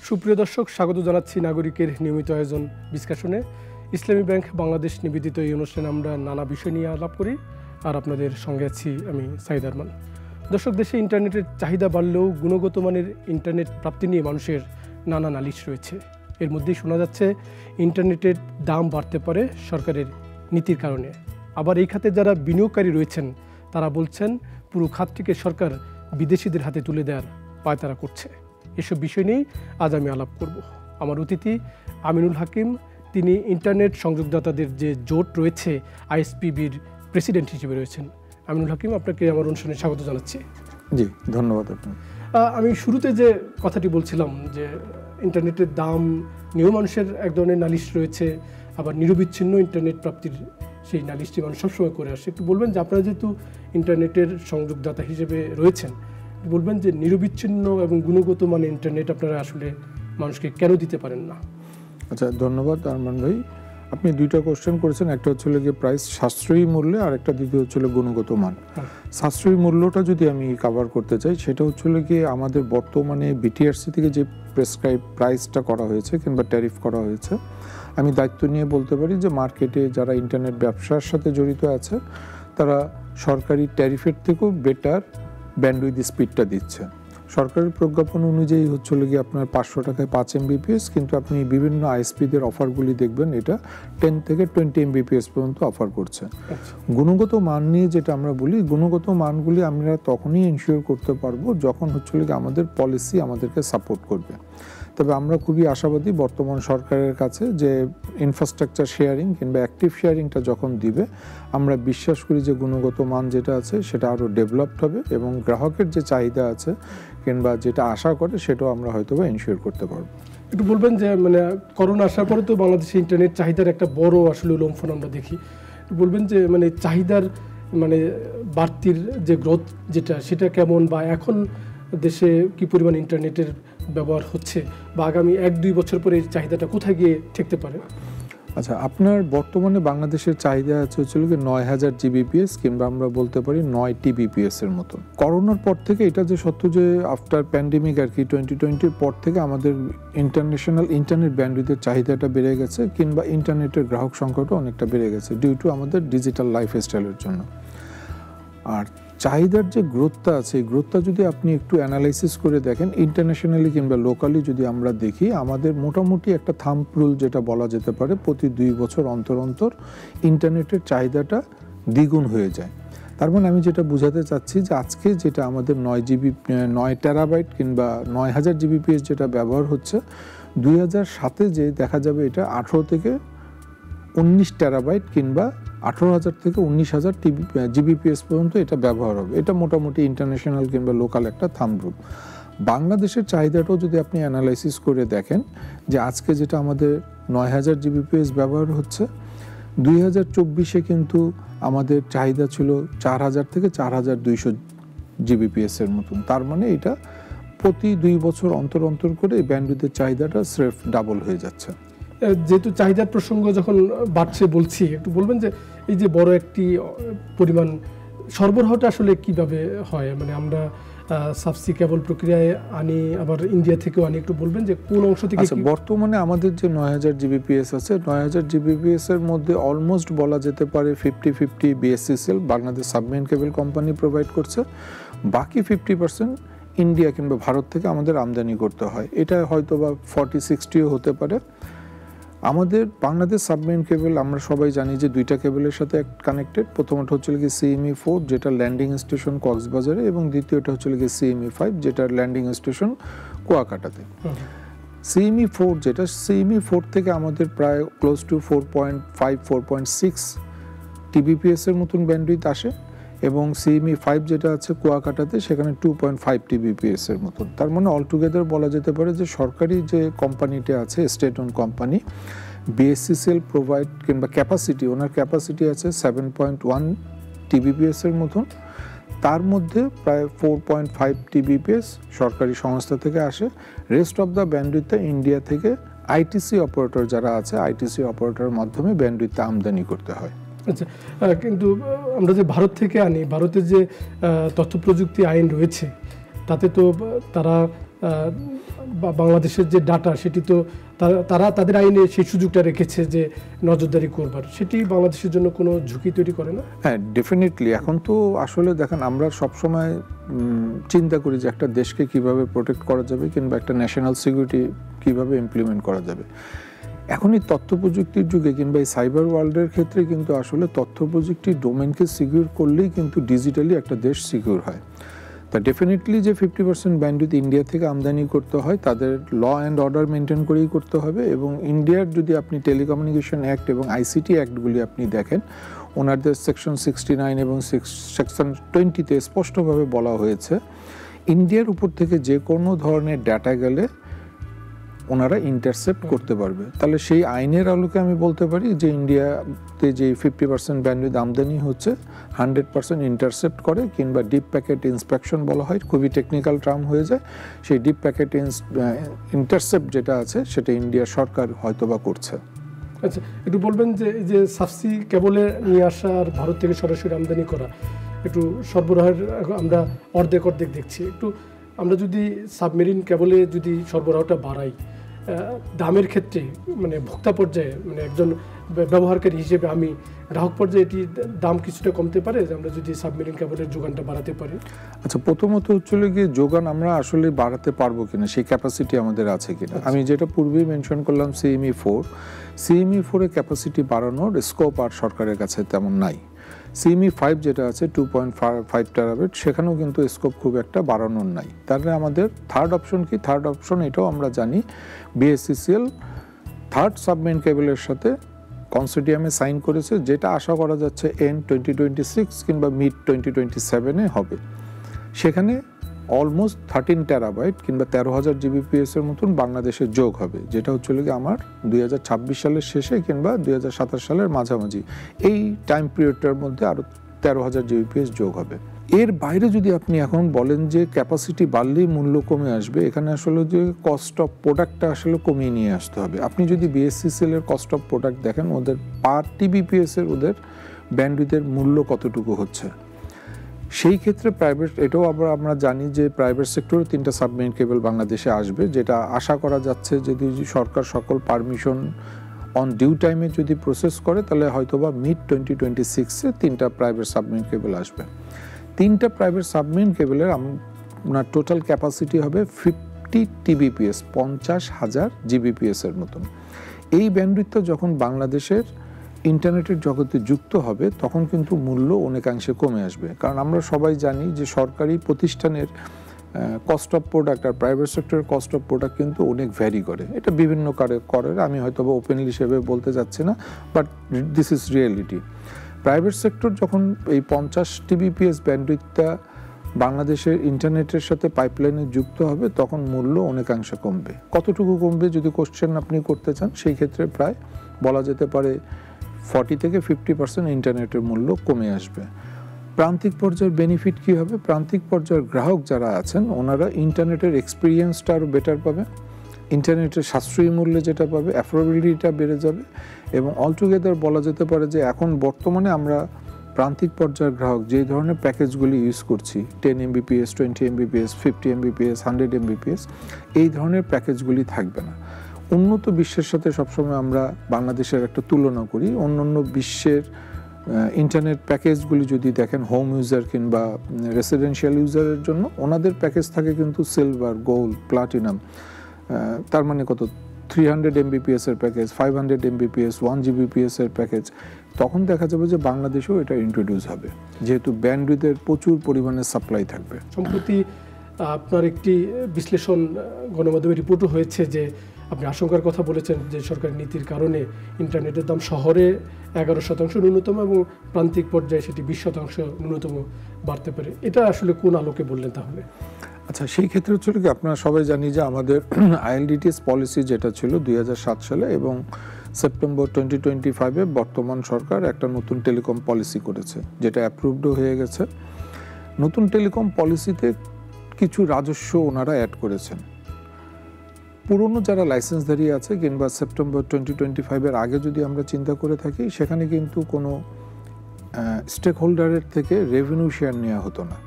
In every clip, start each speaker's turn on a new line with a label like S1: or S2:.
S1: সুপ্রিয় দর্শক, স্বাগত জানাচ্ছি নাগরিকের নিয়মিত আয়োজন ডিসকাশনে। ইসলামী ব্যাংক বাংলাদেশ নিবেদিত এই অনুষ্ঠানে আমরা নানা বিষয় নিয়ে আলাপ করি, আর আপনাদের সঙ্গে আছি আমি সাইদ আরমান। দর্শক, দেশে ইন্টারনেটের চাহিদা বাড়লেও গুণগত মানের ইন্টারনেট প্রাপ্তি নিয়ে মানুষের নানা নালিশ রয়েছে। এর মধ্যেই শোনা যাচ্ছে ইন্টারনেটের দাম বাড়তে পারে সরকারের নীতির কারণে। আবার এই খাতে যারা বিনিয়োগকারী রয়েছেন তারা বলছেন পুরো খাতটিকে সরকার বিদেশিদের হাতে তুলে দেওয়ার পায়তারা করছে। এসব বিষয় নিয়েই আজ আমি আলাপ করব। আমার অতিথি আমিনুল হাকিম, তিনি ইন্টারনেট সংযোগদাতাদের যে জোট রয়েছে আইএসপিবির প্রেসিডেন্ট হিসেবে রয়েছেন। আমিনুল হাকিম, আপনাকে আমার অনুষ্ঠানে স্বাগত জানাচ্ছি।
S2: জি, ধন্যবাদ আপনাকে।
S1: আমি শুরুতে যে কথাটি বলছিলাম যে ইন্টারনেটের দাম নিয়েও মানুষের এক ধরনের নালিশ রয়েছে, আবার নিরবিচ্ছিন্ন ইন্টারনেট প্রাপ্তির সেই নালিশটি মানুষ সবসময় করে আসে। একটু বলবেন যে আপনারা যেহেতু ইন্টারনেটের সংযোগদাতা হিসেবে রয়েছেন, বলবেন যে নিরবিচ্ছিন্ন এবং গুণগত মানে ইন্টারনেট আপনারা আসলে মানুষকে কেন দিতে পারেন না?
S2: আচ্ছা, ধন্যবাদ আরমান ভাই। আপনি দুইটা কোশ্চেন করেছেন, একটা হচ্ছে গিয়ে প্রাইস সাশ্রয়ী মূল্যে, আর একটা দ্বিতীয় হচ্ছে গুণগত মান। সাশ্রয়ী মূল্যটা যদি আমি কভার করতে চাই, সেটা হচ্ছে গিয়ে আমাদের বর্তমানে বিটিআরসি থেকে যে প্রেসক্রাইব প্রাইসটা করা হয়েছে কিংবা ট্যারিফ করা হয়েছে, আমি দায়িত্ব নিয়ে বলতে পারি যে মার্কেটে যারা ইন্টারনেট ব্যবসার সাথে জড়িত আছে তারা সরকারি ট্যারিফের থেকেও বেটার ব্যান্ডউইথ স্পিডটা দিচ্ছে। সরকারের প্রজ্ঞাপন অনুযায়ী হচ্ছে গিয়ে আপনার 500 টাকায় 5 MBPS, কিন্তু আপনি বিভিন্ন আইএসপিদের অফারগুলি দেখবেন এটা 10 থেকে 20 MBPS পর্যন্ত অফার করছে। গুণগত মান নিয়ে যেটা আমরা বলি, গুণগত মানগুলি আমরা তখনই এনশিওর করতে পারবো যখন হচ্ছে গিয়ে আমাদের পলিসি আমাদেরকে সাপোর্ট করবে। তবে আমরা খুবই আশাবাদী বর্তমান সরকারের কাছে যে ইনফ্রাস্ট্রাকচার শেয়ারিং কিংবা অ্যাক্টিভ শেয়ারিংটা যখন দিবে, আমরা বিশ্বাস করি যে গুণগত মান যেটা আছে সেটা আরও ডেভেলপড হবে এবং গ্রাহকের যে চাহিদা আছে কিংবা যেটা আশা করে সেটাও আমরা হয়তো বা এনশিওর করতে পারবো।
S1: একটু বলবেন যে মানে করোনা আসার পরে তো বাংলাদেশে ইন্টারনেট চাহিদার একটা বড় আসলে লম্ফন আমরা দেখি। বলবেন যে মানে চাহিদার মানে বাড়তির যে গ্রোথ যেটা, সেটা কেমন, বা এখন দেশে কি পরিমাণ ইন্টারনেটের ব্যবহার হচ্ছে, বা আগামী 1-2 বছর পরে এই চাহিদাটা কোথায় গিয়ে ঠেকতে পারে?
S2: আচ্ছা, আপনার বর্তমানে বাংলাদেশের চাহিদা আছে হচ্ছে 9000 GBPS কিংবা আমরা বলতে পারি 9 TBPS এর মতো। করোনার পর থেকে এটা যে সত্য যে আফটার প্যান্ডেমিক আর কি 2020-র পর থেকে আমাদের ইন্টারন্যাশনাল ইন্টারনেট ব্যান্ডউইথের চাহিদাটা বেড়ে গেছে কিংবা ইন্টারনেটের গ্রাহক সংখ্যাটা অনেকটা বেড়ে গেছে ডিউ টু আমাদের ডিজিটাল লাইফস্টাইলের জন্য। আর চাহিদার যে গ্রোথটা আছে, এই গ্রোথটা যদি আপনি একটু অ্যানালাইসিস করে দেখেন ইন্টারন্যাশনালি কিংবা লোকালি যদি আমরা দেখি, আমাদের মোটামুটি একটা থাম্ব রুল যেটা বলা যেতে পারে, প্রতি 2 বছর অন্তর অন্তর ইন্টারনেটের চাহিদাটা দ্বিগুণ হয়ে যায়। তার মানে আমি যেটা বোঝাতে চাচ্ছি যে আজকে যেটা আমাদের 9 টেরাবাইট কিংবা 9000 GBPS যেটা ব্যবহার হচ্ছে, 2007-এ যে দেখা যাবে এটা 18 থেকে 19 টেরাবাইট কিংবা 18,000 থেকে 19,000 GBPS পর্যন্ত এটা ব্যবহার হবে। এটা মোটামুটি ইন্টারন্যাশনাল কিংবা লোকাল একটা থাম্ব রুল। বাংলাদেশের চাহিদাটাও যদি আপনি অ্যানালাইসিস করে দেখেন যে আজকে যেটা আমাদের 9000 GBPS ব্যবহার হচ্ছে, 2024-এ কিন্তু আমাদের চাহিদা ছিল 4000 থেকে 4200 GBPS এর মতন। তার মানে এটা প্রতি 2 বছর অন্তর অন্তর করে ব্যান্ডউইথের চাহিদাটা স্রেফ ডাবল হয়ে যাচ্ছে।
S1: যেহেতু চাহিদার প্রসঙ্গ যখন বাড়ছে বলছি, একটু বলবেন যে এই যে বড় একটি পরিমাণ সরবরাহটা আসলে কিভাবে হয়? মানে আমরা সাবসি কেবল প্রক্রিয়ায় আনি, আবার ইন্ডিয়া থেকেও আনি। একটু বলবেন যে কোন অংশ থেকে?
S2: বর্তমানে আমাদের যে 9000 GBPS আছে, 9000 GBPS এর মধ্যে অলমোস্ট বলা যেতে পারে 50-50 BSCCL Bangladesh submarine cable company provide করছে। বাকি 50% ইন্ডিয়া কিংবা ভারত থেকে আমাদের আমদানি করতে হয়। এটা হয়তো বা 40-60ও হতে পারে। আমাদের বাংলাদেশ সাবমেরিন কেবল আমরা সবাই জানি যে 2টা কেবলের সাথে কানেক্টেড। প্রথমটা হচ্ছে কি CME-4 যেটা ল্যান্ডিং স্টেশন কক্সবাজারে, এবং দ্বিতীয়টা হচ্ছে কি CME-5 যেটা ল্যান্ডিং স্টেশন কুয়াকাটাতে। CME-4 যেটা, CME-4 থেকে আমাদের প্রায় ক্লোজ টু 4.5-4.6 TBPS এর মতন ব্যান্ডউইথ আসে, এবং CME-5 যেটা আছে কুয়াকাটাতে সেখানে 2.5 TBPS এর মতন। তার মানে অলটুগেদার বলা যেতে পারে যে সরকারি যে কোম্পানিটা আছে, state on company, BSCCL provide কিংবা ক্যাপাসিটি, ওনার ক্যাপাসিটি আছে 7.1 TBPS এর মতন। তার মধ্যে প্রায় 4.5 TBPS সরকারি সংস্থা থেকে আসে। রেস্ট অফ দ্য ব্যান্ডউইথটা ইন্ডিয়া থেকে আইটিসি অপারেটর যারা আছে, আইটিসি অপারেটরের মাধ্যমে ব্যান্ডউইথটা আমদানি করতে হয়।
S1: আচ্ছা, কিন্তু আমরা যে ভারত থেকে আনি, ভারতের যে তথ্য প্রযুক্তি আইন রয়েছে তাতে তো তারা বাংলাদেশের যে ডাটা সেটি তো তারা তাদের আইনে সেই সুযোগটা রেখেছে যে নজরদারি করবার, সেটি বাংলাদেশের জন্য কোনো ঝুঁকি তৈরি করে না?
S2: হ্যাঁ, ডেফিনেটলি। এখন তো আসলে দেখেন, আমরা সবসময় চিন্তা করি যে একটা দেশকে কিভাবে প্রোটেক্ট করা যাবে কিংবা একটা ন্যাশনাল সিকিউরিটি কিভাবে ইমপ্লিমেন্ট করা যাবে। এখন এই তথ্য প্রযুক্তির যুগে কিংবা এই সাইবার ওয়ার্ল্ডের ক্ষেত্রে কিন্তু আসলে তথ্য প্রযুক্তির ডোমেনকে সিকিউর করলেই কিন্তু ডিজিটালি একটা দেশ সিকিউর হয়। তা ডেফিনেটলি যে 50% ব্যান্ডউইথ ইন্ডিয়া থেকে আমদানি করতে হয়, তাদের ল অ্যান্ড অর্ডার মেনটেন করেই করতে হবে। এবং ইন্ডিয়ার যদি আপনি টেলিকমিউনিকেশন অ্যাক্ট এবং আইসিটি অ্যাক্টগুলি আপনি দেখেন, ওনাদের সেকশন 69 এবং সেকশন 20-তে স্পষ্টভাবে বলা হয়েছে ইন্ডিয়ার উপর থেকে যে কোনো ধরনের ডাটা গেলে ওনারা ইন্টারসেপ্ট করতে পারবে। তাহলে সেই আইনের আলোকে আমি বলতে পারি যে ইন্ডিয়াতে যে 50% ব্যান্ডউইথ আমদানি হচ্ছে 100% ইন্টারসেপ্ট করে, কিংবা ডিপ প্যাকেট ইন্সপেকশন বলা হয়, খুবই টেকনিক্যাল টার্ম হয়ে যায়। সেই ডিপ প্যাকেট ইন্টারসেপ্ট যেটা আছে সেটা ইন্ডিয়ার সরকার হয়তোবা করছে।
S1: আচ্ছা, একটু বলবেন যে এই যে সাবসি কেবলে নিয়ে আসা আর ভারত থেকে সরাসরি আমদানি করা, একটু সরবরাহের আমরা অর্ধেক দেখছি। একটু আমরা যদি সাবমেরিন কেবলে যদি সরবরাহটা বাড়াই, দামের ক্ষেত্রে মানে ভোক্তা পর্যায়ে, মানে একজন ব্যবহারকারী হিসেবে আমি গ্রাহক পর্যায়ে এটি দাম কিছুটা কমতে পারে যে আমরা যদি সাবমেরিন কেবলের যোগানটা বাড়াতে পারি?
S2: আচ্ছা, প্রথমত হচ্ছিল গিয়ে যোগান আমরা আসলে বাড়াতে পারবো কিনা, সেই ক্যাপাসিটি আমাদের আছে কিনা। আমি যেটা পূর্বেই মেনশন করলাম, CME4 এর ক্যাপাসিটি বাড়ানোর স্কোপ আর সরকারের কাছে তেমন নাই। CME5 যেটা আছে 2.5 টেরাবাইট, সেখানেও কিন্তু স্কোপ খুব একটা বাড়ানোর নাই। তাহলে আমাদের থার্ড অপশন কি? থার্ড অপশন এটাও আমরা জানি, BSCCL থার্ড সাবমেরিন কেবলের সাথে কনসোর্টিয়ামে সাইন করেছে, যেটা আশা করা যাচ্ছে এন্ড 2026 কিংবা মিড 2027-এ হবে। সেখানে অলমোস্ট 13 টেরাবাইট কিংবা 13,000 GBps এর মতন বাংলাদেশে যোগ হবে, যেটা হচ্ছে আমার 2026 সালের শেষে কিংবা 2027 সালের মাঝামাঝি। এই টাইম পিরিয়ডটার মধ্যে আরও 13,000 GBps যোগ হবে। এর বাইরে যদি আপনি এখন বলেন যে ক্যাপাসিটি বাড়লেই মূল্য কমে আসবে, এখানে আসলে যে কস্ট অফ প্রোডাক্টটা আসলে কমিয়ে নিয়ে আসতে হবে। আপনি যদি BSCCL এর কস্ট অফ প্রোডাক্ট দেখেন, ওদের পার TBPS এর ওদের ব্যান্ডউইথের মূল্য কতটুকু হচ্ছে, সেই ক্ষেত্রে প্রাইভেট, এটাও আবার আমরা জানি যে প্রাইভেট সেক্টরে 3টা সাবমেরিন কেবল বাংলাদেশে আসবে, যেটা আশা করা যাচ্ছে যদি সরকার সকল পারমিশন অন ডিউ টাইমে যদি প্রসেস করে, তাহলে হয়তোবা মিড 2026-এ 3টা প্রাইভেট সাবমেরিন কেবল আসবে। 3টা প্রাইভেট সাবমেরিন কেবলের আপনার টোটাল ক্যাপাসিটি হবে 50 TBPS, 50,000 GBps এর মতন। এই ব্যান্ডউইথটা যখন বাংলাদেশের ইন্টারনেটের জগতে যুক্ত হবে, তখন কিন্তু মূল্য অনেকাংশে কমে আসবে। কারণ আমরা সবাই জানি যে সরকারি প্রতিষ্ঠানের কস্ট অফ প্রোডাক্ট আর প্রাইভেট সেক্টরের কস্ট অফ প্রোডাক্ট কিন্তু অনেক ভ্যারি করে। এটা বিভিন্ন করে, আমি হয়তো বা ওপেনলি হিসেবে বলতে যাচ্ছি না, but this is reality. Private sector যখন এই 50 TBPS ব্যান্ডউইথটা বাংলাদেশের ইন্টারনেটের সাথে পাইপলাইনে যুক্ত হবে, তখন মূল্য অনেকাংশে কমবে। কতটুকু কমবে যদি কোশ্চেন আপনি করতে চান, সেই ক্ষেত্রে প্রায় বলা যেতে পারে 40 থেকে 50% ইন্টারনেটের মূল্য কমে আসবে। প্রান্তিক পর্যায়ের বেনিফিট কি হবে? প্রান্তিক পর্যায়ের গ্রাহক যারা আছেন, ওনারা ইন্টারনেটের এক্সপিরিয়েন্সটা আরও বেটার পাবে, ইন্টারনেটের সাশ্রয়ী মূল্যে যেটা পাবে, অ্যাফোর্ডেবিলিটিটা বেড়ে যাবে। এবং অলটুগেদার বলা যেতে পারে যে এখন বর্তমানে আমরা প্রান্তিক পর্যায়ের গ্রাহক যে ধরনের প্যাকেজগুলি ইউজ করছি, 10 MBPS, 20 MBPS, 50 MBPS, 100 MBPS, এই ধরনের প্যাকেজগুলি থাকবে না। উন্নত বিশ্বের সাথে সবসময় আমরা বাংলাদেশের একটা তুলনা করি। অন্যান্য বিশ্বের ইন্টারনেট প্যাকেজগুলি যদি দেখেন, হোম ইউজার কিংবা রেসিডেন্সিয়াল ইউজারের জন্য ওনাদের প্যাকেজ থাকে কিন্তু সিলভার, গোল্ড, প্লাটিনাম, তার মানে কত 300 MBPS এর প্যাকেজ, 500 MBPS, 1 GBPS এর প্যাকেজ। তখন দেখা যাবে যে বাংলাদেশেও এটা ইন্ট্রোডিউস হবে, যেহেতু ব্যান্ডউইথের প্রচুর পরিমাণে সাপ্লাই থাকবে।
S1: সম্প্রতি আপনার একটি বিশ্লেষণ গণমাধ্যমে রিপোর্টও হয়েছে যে আপনি আশঙ্কার কথা বলেছেন যে সরকারি নীতির কারণে ইন্টারনেটের দাম শহরে 11% ন্যূনতম এবং প্রান্তিক পর্যায়ে সেটি 20% ন্যূনতম বাড়তে পারে। এটা আসলে কোন আলোকে বললেন তাহলে?
S2: আচ্ছা, সেই ক্ষেত্রে হচ্ছিল কি, আপনারা সবাই জানি যে আমাদের ILDTS পলিসি যেটা ছিল 2007 সালে এবং সেপ্টেম্বর 2025-এ বর্তমান সরকার একটা নতুন টেলিকম পলিসি করেছে, যেটা অ্যাপ্রুভডও হয়ে গেছে। নতুন টেলিকম পলিসিতে কিছু রাজস্ব ওনারা অ্যাড করেছেন। পুরনো যারা লাইসেন্সধারী আছে কিংবা সেপ্টেম্বর 2025-এর আগে যদি আমরা চিন্তা করে থাকি, সেখানে কিন্তু কোনো স্টেক হোল্ডারের থেকে রেভিনিউ শেয়ার নেওয়া হতো না।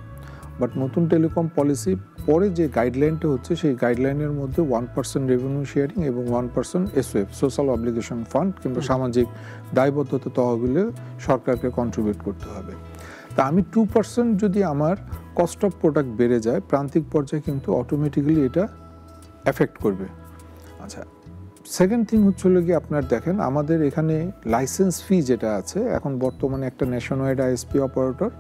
S2: বাট নতুন টেলিকম পলিসি পরে যে গাইডলাইনটা হচ্ছে সেই গাইডলাইনের মধ্যে 1% রেভিনিউ শেয়ারিং এবং 1% এসওএফ সোশ্যাল অব্লিগেশন ফান্ড কিংবা সামাজিক দায়বদ্ধতা তহবিলে সরকারকে কন্ট্রিবিউট করতে হবে। তা আমি 2% যদি আমার কস্ট অফ প্রোডাক্ট বেড়ে যায় প্রান্তিক পর্যায়ে কিন্তু অটোমেটিক্যালি এটা এফেক্ট করবে। আচ্ছা, সেকেন্ড থিং হচ্ছে কি আপনার দেখেন আমাদের এখানে লাইসেন্স ফি যেটা আছে এখন বর্তমানে একটা ন্যাশনাল আইএসপি অপারেটর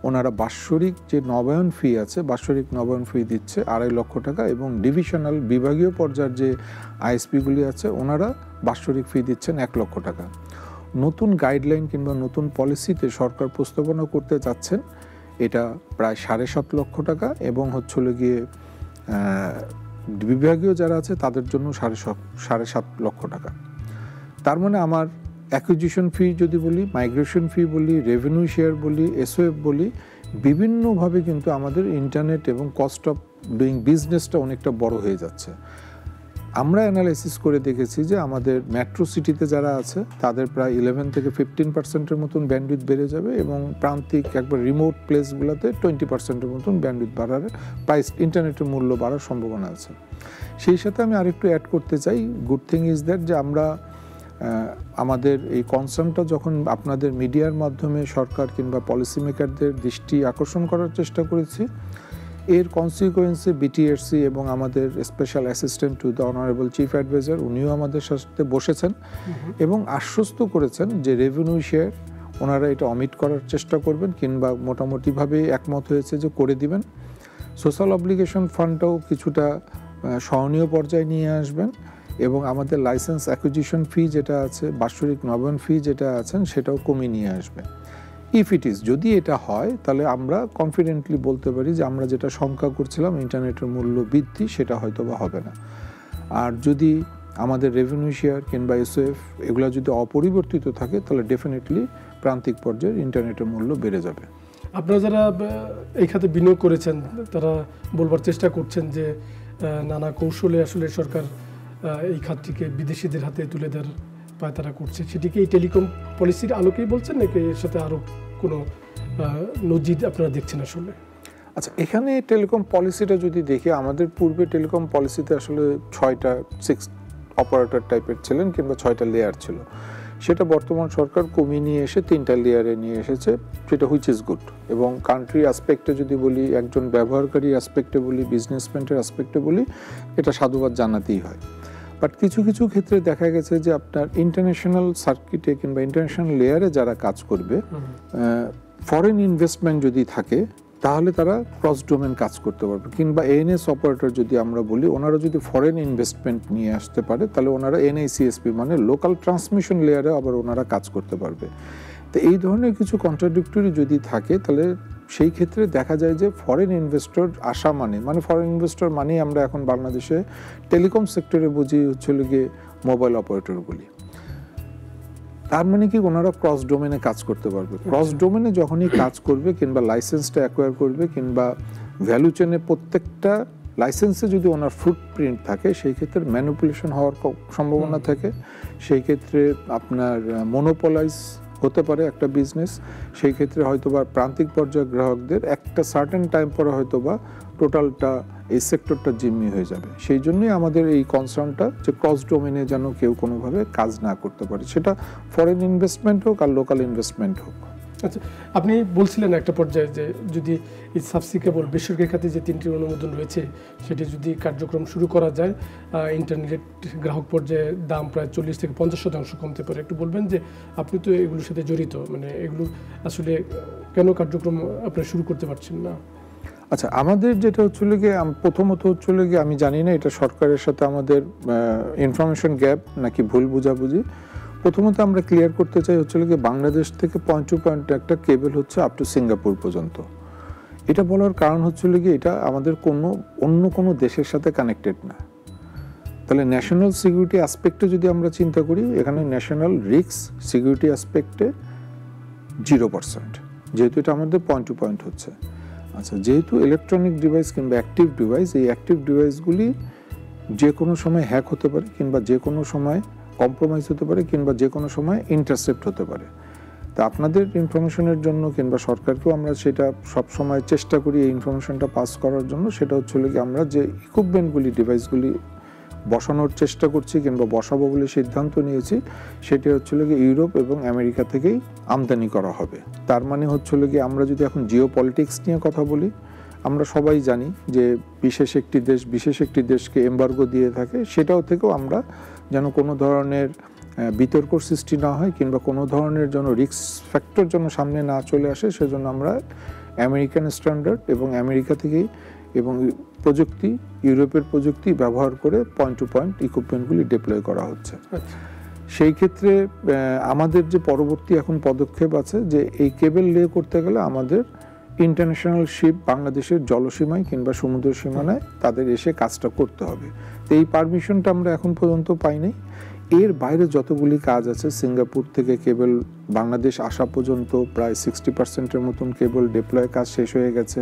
S2: ওনারা বাৎসরিক যে নবায়ন ফি আছে বাৎসরিক নবায়ন ফি দিচ্ছে 2.5 লক্ষ টাকা এবং ডিভিশনাল বিভাগীয় পর্যায়ের যে আইএসপিগুলি আছে ওনারা বাৎসরিক ফি দিচ্ছেন 1 লক্ষ টাকা। নতুন গাইডলাইন কিংবা নতুন পলিসিতে সরকার প্রস্তাবনা করতে যাচ্ছেন এটা প্রায় 7.5 লক্ষ টাকা এবং হচ্ছিল গিয়ে বিভাগীয় যারা আছে তাদের জন্য 7.5 লক্ষ টাকা। তার মানে আমার অ্যাকুইজিশন ফি যদি বলি, মাইগ্রেশন ফি বলি, রেভিনিউ শেয়ার বলি, এসওএফ বলি, বিভিন্নভাবে কিন্তু আমাদের ইন্টারনেট এবং কস্ট অফ ডুইং বিজনেসটা অনেকটা বড় হয়ে যাচ্ছে। আমরা অ্যানালাইসিস করে দেখেছি যে আমাদের মেট্রো সিটিতে যারা আছে তাদের প্রায় 11 থেকে 15%-এর মতন ব্যান্ডউইথ বেড়ে যাবে এবং প্রান্তিক একবার রিমোট প্লেসগুলোতে 20%-এর মতন ব্যান্ডউইথ বাড়ার প্রাইস ইন্টারনেটের মূল্য বাড়ার সম্ভাবনা আছে। সেই সাথে আমি আরেকটু অ্যাড করতে চাই, গুড থিং ইজ দ্যাট যে আমরা আমাদের এই কনসার্নটা যখন আপনাদের মিডিয়ার মাধ্যমে সরকার কিংবা পলিসি মেকারদের দৃষ্টি আকর্ষণ করার চেষ্টা করেছি, এর কনসিকুয়েন্সে বিটিআরসি এবং আমাদের special assistant to the honourable chief adviser উনিও আমাদের সাথে বসেছেন এবং আশ্বস্ত করেছেন যে রেভিনিউ শেয়ার ওনারা এটা অমিট করার চেষ্টা করবেন কিংবা মোটামুটিভাবে একমত হয়েছে যে করে দিবেন। সোশ্যাল অব্লিগেশন ফান্ডটাও কিছুটা সহনীয় পর্যায়ে নিয়ে আসবেন এবং আমাদের লাইসেন্স অ্যাকুইজিশন ফি যেটা আছে বাৎসরিক নবায়ন ফি যেটা আছেন সেটাও কমিয়ে নিয়ে আসবে। ইফ ইট ইজ যদি এটা হয় তাহলে আমরা কনফিডেন্টলি বলতে পারি যে আমরা যেটা শঙ্কা করছিলাম ইন্টারনেটের মূল্য বৃদ্ধি সেটা হয়তো বা হবে না। আর যদি আমাদের রেভিনিউ শেয়ার কিংবা এসওএফ এগুলো যদি অপরিবর্তিত থাকে তাহলে ডেফিনেটলি প্রান্তিক পর্যায়ে ইন্টারনেটের মূল্য বেড়ে যাবে।
S1: আপনারা যারা এই খাতে বিনিয়োগ করেছেন তারা বলবার চেষ্টা করছেন যে নানা কৌশলে আসলে সরকার এই খাতটিকে বিদেশিদের হাতে তুলে দেওয়ার পায়তারা করছে, সেটিকে এই টেলিকম পলিসির আলোকেই বলছেন নাকি এর সাথে আরও কোনো নজির আপনারা দেখছেন আসলে?
S2: আচ্ছা, এখানে টেলিকম পলিসিটা যদি দেখি আমাদের পূর্বে টেলিকম পলিসিতে আসলে 6টা অপারেটর টাইপের ছিলেন কিংবা 6টা লেয়ার ছিল, সেটা বর্তমান সরকার কমিয়ে নিয়ে এসে 3টা লেয়ারে নিয়ে এসেছে, সেটা হুইচ ইজ গুড। এবং কান্ট্রি অ্যাসপেক্টে যদি বলি, একজন ব্যবহারকারী অ্যাসপেক্টে বলি, বিজনেসম্যানের অ্যাসপেক্টে বলি, এটা সাধুবাদ জানাতেই হয়। বাট কিছু কিছু ক্ষেত্রে দেখা গেছে যে আপনার ইন্টারন্যাশনাল সার্কিটে কিংবা ইন্টারন্যাশনাল লেয়ারে যারা কাজ করবে, ফরেন ইনভেস্টমেন্ট যদি থাকে তাহলে তারা ক্রস ডোমেন কাজ করতে পারবে কিংবা এএনএস অপারেটর যদি আমরা বলি ওনারা যদি ফরেন ইনভেস্টমেন্ট নিয়ে আসতে পারে তাহলে ওনারা এনআইসিএসপি মানে লোকাল ট্রান্সমিশন লেয়ারে আবার ওনারা কাজ করতে পারবে। তো এই ধরনের কিছু কন্ট্রাডিক্টরি যদি থাকে তাহলে সেই ক্ষেত্রে দেখা যায় যে ফরেন ইনভেস্টর আসা মানে ফরেন ইনভেস্টর মানে আমরা এখন বাংলাদেশে টেলিকম সেক্টরে বুঝি হচ্ছে গিয়ে মোবাইল অপারেটরগুলি। তার মানে কি ওনারা ক্রস ডোমেনে কাজ করতে পারবে। ক্রস ডোমেনে যখনই কাজ করবে কিংবা লাইসেন্সটা অ্যাকোয়ার করবে কিংবা ভ্যালু চেনে প্রত্যেকটা লাইসেন্সে যদি ওনার ফুটপ্রিন্ট থাকে সেই ক্ষেত্রে ম্যানিপুলেশন হওয়ার সম্ভাবনা থাকে, সেই ক্ষেত্রে আপনার মনোপলাইজ হতে পারে একটা বিজনেস, সেই ক্ষেত্রে হয়তোবা প্রান্তিক পর্যায়ের গ্রাহকদের একটা সার্টেন টাইম পরে হয়তোবা টোটালটা এই সেক্টরটা জিম্মি হয়ে যাবে। সেই জন্যই আমাদের এই কনসার্নটা যে ক্রস ডোমেনে যেন কেউ কোনোভাবে কাজ না করতে পারে, সেটা ফরেন ইনভেস্টমেন্ট হোক আর লোকাল ইনভেস্টমেন্ট হোক।
S1: আচ্ছা, আপনি বলছিলেন একটা পর্যায়ে যে যদি এই সাবসিকেবল বেসরকারি খাতে যে 3টি অনুমোদন রয়েছে সেটি যদি কার্যক্রম শুরু করা যায় ইন্টারনেট গ্রাহক পর্যায়ে দাম প্রায় 40 থেকে 50% কমতে পারে। একটু বলবেন যে আপনি তো এগুলোর সাথে জড়িত, মানে এগুলো আসলে কেন কার্যক্রম আপনারা শুরু করতে পারছেন না?
S2: আচ্ছা, আমাদের যেটা হচ্ছিল গিয়ে প্রথমত হচ্ছিল গিয়ে আমি জানি না এটা সরকারের সাথে আমাদের ইনফরমেশন গ্যাপ নাকি ভুল বুঝাবুঝি। প্রথমত আমরা ক্লিয়ার করতে চাই হচ্ছিল গিয়ে বাংলাদেশ থেকে পয়েন্ট টু পয়েন্ট একটা কেবল হচ্ছে আপ টু সিঙ্গাপুর পর্যন্ত। এটা বলার কারণ হচ্ছিল গিয়ে এটা আমাদের অন্য কোনো দেশের সাথে কানেক্টেড না। তাহলে ন্যাশনাল সিকিউরিটি অ্যাসপেক্টে যদি আমরা চিন্তা করি এখানে ন্যাশনাল রিস্ক সিকিউরিটি অ্যাসপেক্টে 0%, যেহেতু এটা আমাদের পয়েন্ট টু পয়েন্ট হচ্ছে। আচ্ছা, যেহেতু ইলেকট্রনিক ডিভাইস কিংবা অ্যাক্টিভ ডিভাইস, এই অ্যাক্টিভ ডিভাইসগুলি যে কোনো সময় হ্যাক হতে পারে কিংবা যে কোনো সময় কম্প্রোমাইজ হতে পারে কিংবা যে কোনো সময় ইন্টারসেপ্ট হতে পারে। তা আপনাদের ইনফরমেশনের জন্য কিংবা সরকারকেও আমরা সেটা সবসময় চেষ্টা করি এই ইনফরমেশনটা পাস করার জন্য, সেটা হচ্ছে কি আমরা যে ইকুইপমেন্টগুলি ডিভাইসগুলি বসানোর চেষ্টা করছি কিংবা বসাবো বলে সিদ্ধান্ত নিয়েছি, সেটি হচ্ছিল কি ইউরোপ এবং আমেরিকা থেকেই আমদানি করা হবে। তার মানে হচ্ছিল কি আমরা যদি এখন জিও পলিটিক্স নিয়ে কথা বলি, আমরা সবাই জানি যে বিশেষ একটি দেশকে এম্বার্গো দিয়ে থাকে, সেটাও থেকেও আমরা যেন কোনো ধরনের বিতর্ক সৃষ্টি না হয় কিংবা কোনো ধরনের যেন রিস্ক ফ্যাক্টর যেন সামনে না চলে আসে, সেজন্য আমরা আমেরিকান স্ট্যান্ডার্ড এবং আমেরিকা থেকেই এবং প্রযুক্তি, ইউরোপের প্রযুক্তি ব্যবহার করে পয়েন্ট টু পয়েন্ট ইকুইপমেন্টগুলি ডিপ্লয় করা হচ্ছে। সেই ক্ষেত্রে আমাদের যে পরবর্তী এখন পদক্ষেপ আছে যে এই কেবল লে করতে গেলে আমাদের ইন্টারন্যাশনাল শিপ বাংলাদেশের জলসীমায় কিংবা সমুদ্র সীমানায় তাদের এসে কাজটা করতে হবে। তো এই পারমিশনটা আমরা এখন পর্যন্ত পাইনি। এর বাইরে যতগুলি কাজ আছে, সিঙ্গাপুর থেকে কেবল বাংলাদেশ আসা পর্যন্ত প্রায় 60% মতন কেবল ডিপ্লয় কাজ শেষ হয়ে গেছে,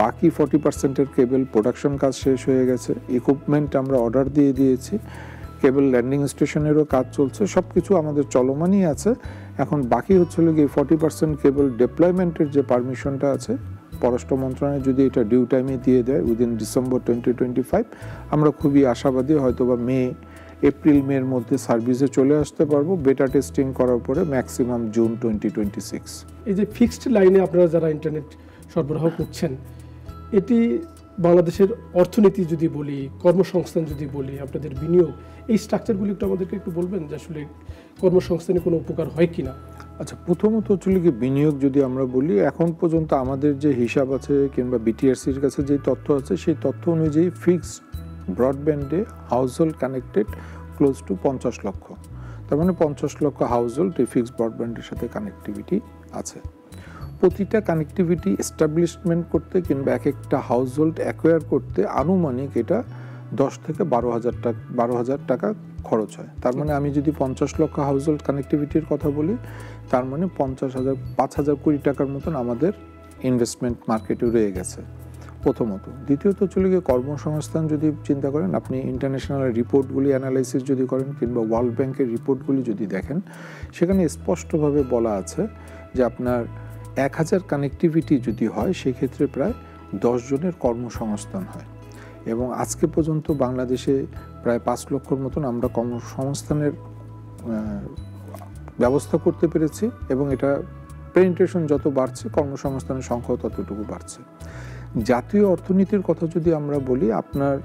S2: বাকি 40% কেবল প্রোডাকশন কাজ শেষ হয়ে গেছে, ইকুইপমেন্ট আমরা অর্ডার দিয়ে দিয়েছি, কেবল ল্যান্ডিং স্টেশনেরও কাজ চলছে, সব কিছু আমাদের চলমানই আছে। এখন বাকি হচ্ছিল গিয়ে 40% কেবল ডিপ্লয়মেন্টের যে পারমিশনটা আছে, পররাষ্ট্র মন্ত্রণালয় যদি এটা ডিউ টাইমে দিয়ে দেয় উইদিন ডিসেম্বর 2025, আমরা খুবই আশাবাদী হয়তোবা এপ্রিল মের মধ্যে সার্ভিসে চলে আসতে পারবো, বেটা টেস্টিং করার পরে ম্যাক্সিমাম জুন 2026।
S1: এই যে ফিক্সড লাইনে আপনারা যারা ইন্টারনেট সরবরাহ করছেন, এটি বাংলাদেশের অর্থনীতি যদি বলি, কর্মসংস্থান যদি বলি, আপনাদের বিনিয়োগ, এই স্ট্রাকচারগুলি একটু আমাদেরকে একটু বলবেন যে আসলে কর্মসংস্থানে কোনো উপকার হয় কিনা?
S2: আচ্ছা, প্রথমত হচ্ছে কি বিনিয়োগ যদি আমরা বলি, এখন পর্যন্ত আমাদের যে হিসাব আছে কিংবা বিটিআরসির কাছে যে তথ্য আছে, সেই তথ্য অনুযায়ী ফিক্সড ব্রডব্যান্ডে হাউসহোল্ড কানেক্টেড ক্লোজ টু 50 লক্ষ। তার মানে 50 লক্ষ হাউসহোল্ড এই ফিক্সড ব্রডব্যান্ডের সাথে কানেক্টিভিটি আছে। প্রতিটা কানেক্টিভিটি এস্টাবলিশমেন্ট করতে কিংবা এক একটা হাউসহোল্ড অ্যাকোয়ার করতে আনুমানিক এটা 10 থেকে 12,000 টাকা খরচ হয়। তার মানে আমি যদি 50 লক্ষ হাউসহোল্ড কানেক্টিভিটির কথা বলি, তার মানে 5,000 কোটি টাকার মতন আমাদের ইনভেস্টমেন্ট মার্কেটে রয়ে গেছে প্রথমত। দ্বিতীয়ত চলে গিয়ে কর্মসংস্থান যদি চিন্তা করেন, আপনি ইন্টারন্যাশনাল রিপোর্টগুলি অ্যানালাইসিস যদি করেন কিংবা ওয়ার্ল্ড ব্যাংকের রিপোর্টগুলি যদি দেখেন, সেখানে স্পষ্টভাবে বলা আছে যে আপনার 1000 কানেক্টিভিটি যদি হয় সেক্ষেত্রে প্রায় 10 জনের কর্মসংস্থান হয়। এবং আজকে পর্যন্ত বাংলাদেশে প্রায় 5 লক্ষর মতন আমরা কর্মসংস্থানের ব্যবস্থা করতে পেরেছি এবং এটা পেনিট্রেশন যত বাড়ছে কর্মসংস্থানের সংখ্যাও ততটুকু বাড়ছে। জাতীয় অর্থনীতির কথা যদি আমরা বলি, আপনার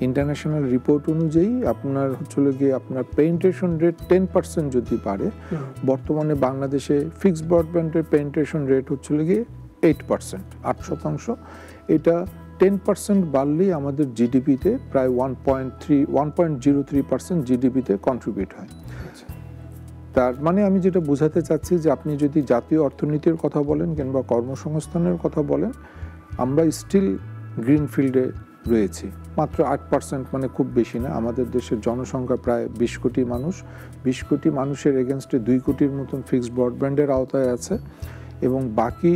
S2: ইন্টারন্যাশনাল রিপোর্ট অনুযায়ী আপনার হচ্ছিল গিয়ে আপনার পেনিট্রেশন রেট 10% যদি বাড়ে, বর্তমানে বাংলাদেশে ফিক্সড ব্রডব্যান্ডের পেনিট্রেশন রেট হচ্ছিল গিয়ে 8%, 8%। এটা 10% বাড়লেই আমাদের জিডিপিতে প্রায় 1.03% জিডিপিতে কন্ট্রিবিউট হয়। তার মানে আমি যেটা বোঝাতে চাচ্ছি যে আপনি যদি জাতীয় অর্থনীতির কথা বলেন কিংবা কর্মসংস্থানের কথা বলেন, আমরা স্টিল গ্রিনফিল্ডে রয়েছি। মাত্র 8%, মানে খুব বেশি না। আমাদের দেশের জনসংখ্যা প্রায় 20 কোটি মানুষ। 20 কোটি মানুষের এগেনস্টে 2 কোটির মতন ফিক্সড ব্রডব্যান্ডের আওতায় আছে এবং বাকি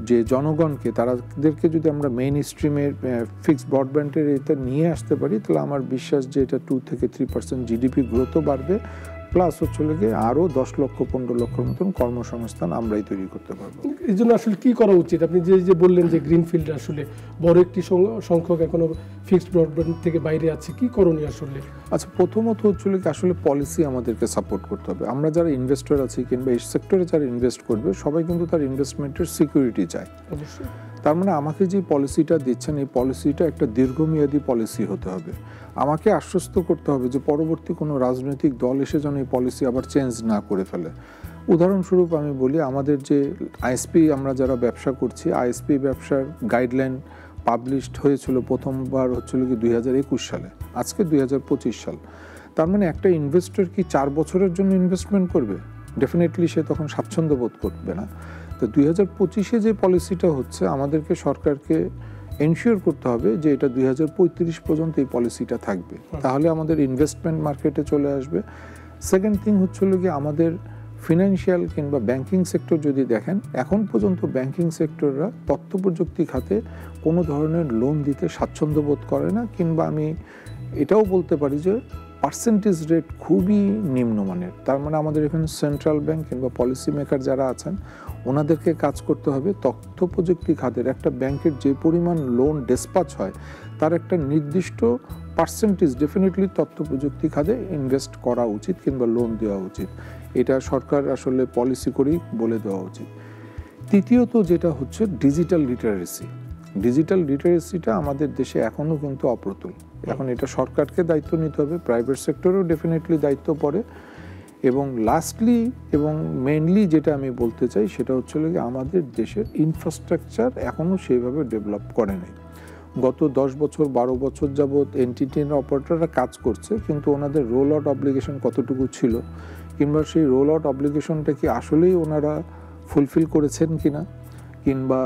S2: যে জনগণকে তাদেরকে যদি আমরা মেইন স্ট্রিমের ফিক্সড ব্রডব্যান্ডের এটা নিয়ে আসতে পারি, তাহলে আমার বিশ্বাস যে এটা 2 থেকে 3% জিডিপি গ্রোথও বাড়বে, প্লাস হচ্ছে গিয়ে আরও 10 লক্ষ 15 লক্ষর মতন কর্মসংস্থান আমরাই তৈরি করতে পারবো।
S1: এই জন্য আসলে কি করা উচিত? আপনি যে বললেন যে গ্রিনফিল্ড আসলে বড় একটি সংখ্যক এখনো ফিক্সড ব্রডব্যান্ড থেকে বাইরে আছে, কি করণীয় আসলে?
S2: আচ্ছা, প্রথমত হচ্ছে কি আসলে পলিসি আমাদেরকে সাপোর্ট করতে হবে। আমরা যারা ইনভেস্টর আছি কিংবা এই সেক্টরে যারা ইনভেস্ট করবে, সবাই কিন্তু তার ইনভেস্টমেন্টের সিকিউরিটি চায়।
S1: অবশ্যই।
S2: তার মানে আমাকে যে পলিসিটা দিচ্ছেন, এই পলিসিটা একটা দীর্ঘমেয়াদী পলিসি হতে হবে। আমাকে আশ্বস্ত করতে হবে যে পরবর্তী কোনো রাজনৈতিক দল এসে যেন এই পলিসি আবার চেঞ্জ না করে ফেলে। উদাহরণস্বরূপ আমি বলি, আমাদের যে আইএসপি আমরা যারা ব্যবসা করছি, আইএসপি ব্যবসার গাইডলাইন পাবলিশড হয়েছিল প্রথমবার হচ্ছিল কি 2021 সালে, আজকে 2025 সাল। তার মানে একটা ইনভেস্টর কি 4 বছরের জন্য ইনভেস্টমেন্ট করবে? ডেফিনেটলি সে তখন স্বাচ্ছন্দ্য বোধ করবে না। তো 2025-এ যে পলিসিটা হচ্ছে, আমাদেরকে সরকারকে এনশিওর করতে হবে যে এটা 2035 পর্যন্ত এই পলিসিটা থাকবে, তাহলে আমাদের ইনভেস্টমেন্ট মার্কেটে চলে আসবে। সেকেন্ড থিং হচ্ছিল কি, আমাদের ফিনান্সিয়াল কিংবা ব্যাংকিং সেক্টর যদি দেখেন, এখন পর্যন্ত ব্যাংকিং সেক্টররা তথ্য প্রযুক্তি খাতে কোনো ধরনের লোন দিতে স্বাচ্ছন্দ্য বোধ করে না, কিংবা আমি এটাও বলতে পারি যে পার্সেন্টেজ রেট খুবই নিম্নমানের। তার মানে আমাদের এখানে সেন্ট্রাল ব্যাংক কিংবা পলিসি মেকার যারা আছেন ওনাদেরকে কাজ করতে হবে তথ্য প্রযুক্তি খাতের একটা ব্যাংকের যে পরিমাণ লোন ডিসপ্যাচ হয় তার একটা নির্দিষ্ট পার্সেন্টেজ ডেফিনেটলি তথ্য প্রযুক্তি খাতে ইনভেস্ট করা উচিত কিংবা লোন দেওয়া উচিত। এটা সরকার আসলে পলিসি করেই বলে দেওয়া উচিত। তৃতীয়ত যেটা হচ্ছে ডিজিটাল লিটারেসি। ডিজিটাল লিটারেসিটা আমাদের দেশে এখনও কিন্তু অপ্রতুল। এখন এটা সরকারকে দায়িত্ব নিতে হবে, প্রাইভেট সেক্টরেও ডেফিনেটলি দায়িত্ব পড়ে। এবং লাস্টলি এবং মেইনলি যেটা আমি বলতে চাই সেটা হচ্ছে আমাদের দেশের ইনফ্রাস্ট্রাকচার এখনও সেইভাবে ডেভেলপ করে নাই। গত 10 বছর 12 বছর যাবৎ এনটিটি অপারেটররা কাজ করছে, কিন্তু ওনাদের রোল আউট অব্লিগেশন কতটুকু ছিল কিংবা সেই রোল আউট অব্লিগেশনটা কি আসলেই ওনারা ফুলফিল করেছেন কিনা কিংবা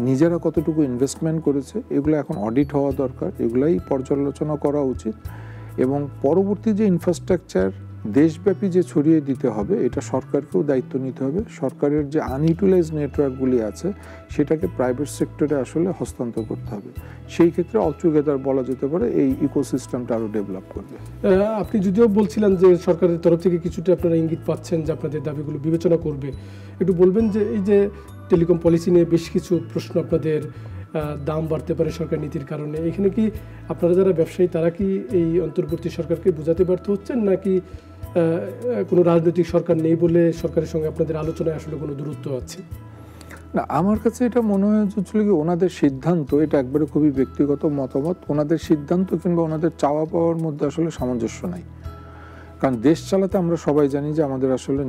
S2: নিজেরা কতটুকু ইনভেস্টমেন্ট করেছে, এগুলো এখন অডিট হওয়া দরকার, এগুলাই পর্যালোচনা করা উচিত। এবং পরবর্তী যে ইনফ্রাস্ট্রাকচার দেশব্যাপী যে ছড়িয়ে দিতে হবে এটা সরকারকেও দায়িত্ব নিতে হবে। সরকারের যে আনইউটিলাইজ নেটওয়ার্কগুলি আছে সেটাকে প্রাইভেট সেক্টরে আসলে হস্তান্তর করতে হবে। সেই ক্ষেত্রে অলটুগেদার বলা যেতে পারে এই ইকোসিস্টেমটা আরও ডেভেলপ করবে।
S1: আপনি যদিও বলছিলেন যে সরকারের তরফ থেকে কিছুটা আপনারা ইঙ্গিত পাচ্ছেন যে আপনাদের দাবিগুলো বিবেচনা করবে, একটু বলবেন যে এই যে টেলিকম পলিসি নিয়ে বেশ কিছু প্রশ্ন, আপনাদের দাম বাড়তে পারে সরকার নীতির কারণে, এখানে কি আপনারা যারা ব্যবসায়ী তারা কি এই অন্তর্বর্তী সরকারকে বোঝাতে ব্যর্থ হচ্ছেন, নাকি কোনো রাজনৈতিক সরকার নেই বলে সরকারের সঙ্গে আপনাদের আলোচনায় আসলে কোনো দূরত্ব আছে?
S2: না, আমার কাছে এটা মনে হয়েছিল কি ওনাদের সিদ্ধান্ত, এটা একবারে খুবই ব্যক্তিগত মতামত, ওনাদের সিদ্ধান্ত কিংবা ওনাদের চাওয়া পাওয়ার মধ্যে আসলে সামঞ্জস্য নাই। কারণ দেশ চালাতে আমরা সবাই জানি যে আমাদের আসলে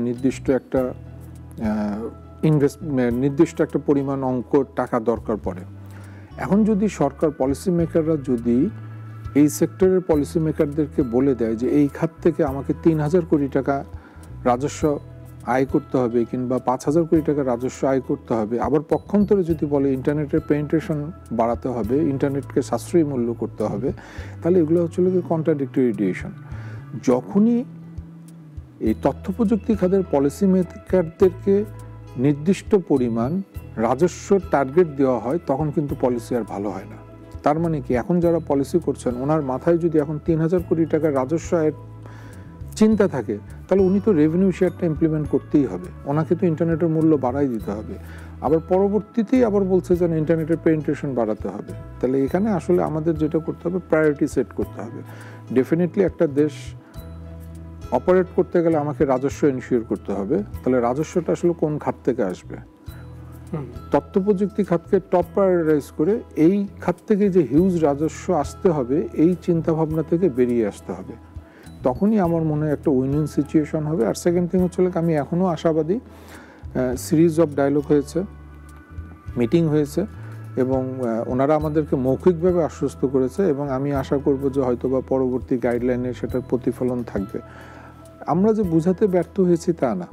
S2: নির্দিষ্ট একটা পরিমাণ অঙ্ক টাকা দরকার পড়ে। এখন যদি সরকার পলিসি মেকাররা যদি এই সেক্টরের পলিসি মেকারদেরকে বলে দেয় যে এই খাত থেকে আমাকে 3000 কোটি টাকা রাজস্ব আয় করতে হবে কিংবা 5000 কোটি টাকা রাজস্ব আয় করতে হবে, আবার পক্ষান্তরে যদি বলে ইন্টারনেটের পেনিট্রেশন বাড়াতে হবে, ইন্টারনেটকে সাশ্রয়ী মূল্য করতে হবে, তাহলে এগুলো হচ্ছে কন্ট্রাডিক্টরি ডিসিশন। যখনই এই তথ্য প্রযুক্তি খাতের পলিসি মেকারদেরকে নির্দিষ্ট পরিমাণ রাজস্ব টার্গেট দেওয়া হয় তখন কিন্তু পলিসি আর ভালো হয় না। তার মানে কি, এখন যারা পলিসি করছেন ওনার মাথায় যদি এখন 3000 কোটি টাকার রাজস্ব আয়ের চিন্তা থাকে তাহলে উনি তো রেভিনিউ শেয়ারটা ইমপ্লিমেন্ট করতেই হবে, ওনাকে তো ইন্টারনেটের মূল্য বাড়াই দিতে হবে। আবার পরবর্তীতেই আবার বলছে যে ইন্টারনেটের পেনিট্রেশন বাড়াতে হবে। তাহলে এখানে আসলে আমাদের যেটা করতে হবে প্রায়োরিটি সেট করতে হবে। ডেফিনেটলি একটা দেশ অপারেট করতে গেলে আমাকে রাজস্ব এনশিওর করতে হবে। তাহলে রাজস্বটা আসলে কোন খাত থেকে আসবে? তথ্য প্রযুক্তি খাতকে টপ প্রায়োরিটাইজ করে এই খাত থেকে যে হিউজ রাজস্ব আসতে হবে এই চিন্তা ভাবনা থেকে বেরিয়ে আসতে হবে, তখনই আমার মনে হয় একটা উইন উইন সিচুয়েশন হবে। আর সেকেন্ড থিং হচ্ছে আমি এখনও আশাবাদী, সিরিজ অফ ডায়লগ হয়েছে, মিটিং হয়েছে এবং ওনারা আমাদেরকে মৌখিকভাবে আশ্বস্ত করেছে এবং আমি আশা করব যে হয়তোবা পরবর্তী গাইডলাইনে সেটার প্রতিফলন থাকবে। আমরা যে বুঝাতে ব্যর্থ হয়েছি তা না,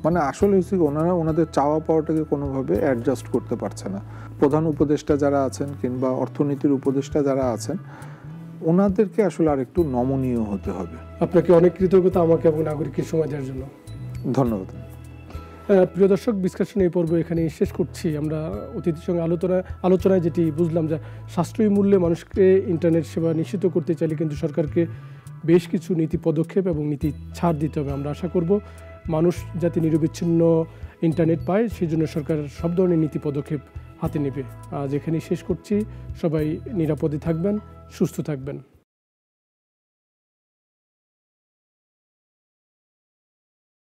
S2: মানে আসলে হচ্ছে ওনারা ওনাদের চাওয়া পাওয়াটাকে কোনোভাবে অ্যাডজাস্ট করতে পারছে না। প্রধান উপদেষ্টা যারা আছেন কিংবা অর্থনীতির উপদেষ্টা যারা আছেন ওনাদেরকে আসলে আর একটু নমনীয় হতে হবে।
S1: আপনাকে অনেক কৃতজ্ঞতা আমাকে এবং নাগরিকের সময় দেওয়ার জন্য।
S2: ধন্যবাদ।
S1: প্রিয় দর্শক, ডিসকাশন এই পর্ব এখানেই শেষ করছি। আমরা অতিথির সঙ্গে আলোচনায় যেটি বুঝলাম যে সাশ্রয়ী মূল্যে মানুষকে ইন্টারনেট সেবা নিশ্চিত করতে চাইলে কিন্তু সরকারকে বেশ কিছু নীতি পদক্ষেপ এবং নীতি ছাড় দিতে হবে। আমরা আশা করব মানুষ যাতে নিরবিচ্ছিন্ন ইন্টারনেট পায় সেই জন্য সরকার সব ধরনের নীতি পদক্ষেপ হাতে নেবে। আজ এখানেই শেষ করছি। সবাই নিরাপদে থাকবেন, সুস্থ থাকবেন।